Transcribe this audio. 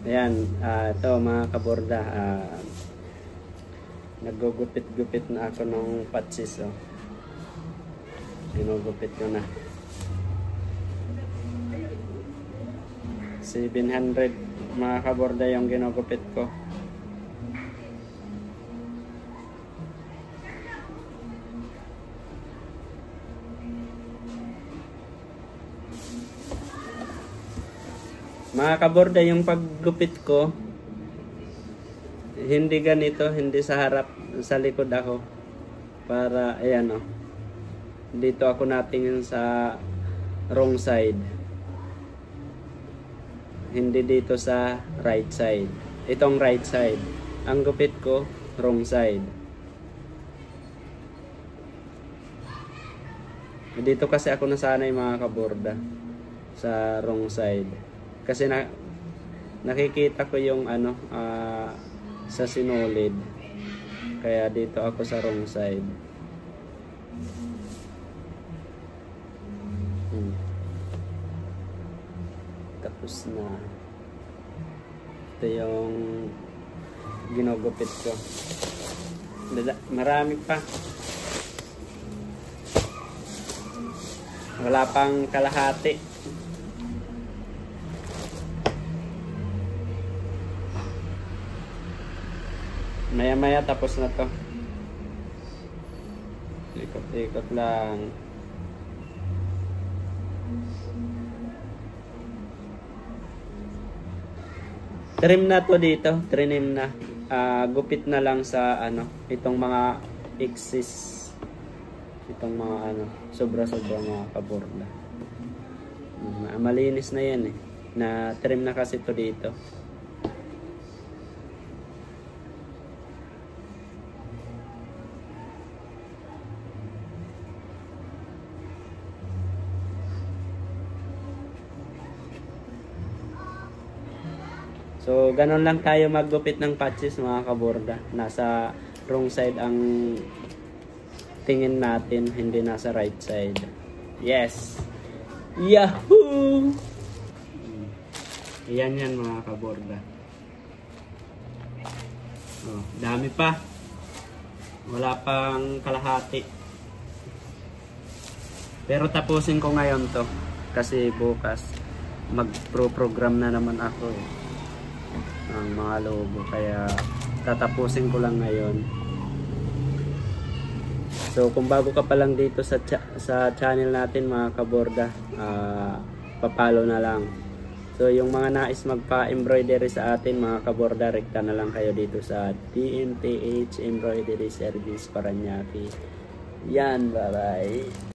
Ayan, ito mga kaborda, nagugupit-gupit na ako ng patsis. Oh. Ginugupit ko na. 700 mga kaborda yung ginugupit ko. Mga kaborda, yung paggupit ko, hindi ganito, hindi sa harap, sa likod ako. Para, ayan o. Dito ako natingin sa wrong side. Hindi dito sa right side. Itong right side. Ang gupit ko, wrong side. Dito kasi ako nasanay mga kaborda. Sa wrong side. Kasi nakikita ko yung sa sinulid. Kaya dito ako sa wrong side. Tapos na. Ito yung ginugupit ko. Marami pa. Wala pang kalahati. Maya-maya tapos na to. Ikot-ikot lang. Trim na to dito. Trim na. Gupit na lang sa itong mga excess. Itong mga sobra-sobra mga kaborda. Malinis na yan eh. Na trim na kasi to dito. So, ganun lang tayo maggupit ng patches mga kaborda. Nasa wrong side ang tingin natin, hindi nasa right side. Yes! Yahoo! Ayan yan mga kaborda. Oh, dami pa. Wala pang kalahati. Pero tapusin ko ngayon to. Kasi bukas mag-program na naman ako eh. Ang mga logo, kaya tatapusin ko lang ngayon. So kung bago ka pa lang dito sa channel natin mga kaborda, papalo na lang. So yung mga nais magpa-embroidery sa atin mga kaborda, rekta na lang kayo dito sa TNTH Embroidery Service Paranaque. Yan, bye bye.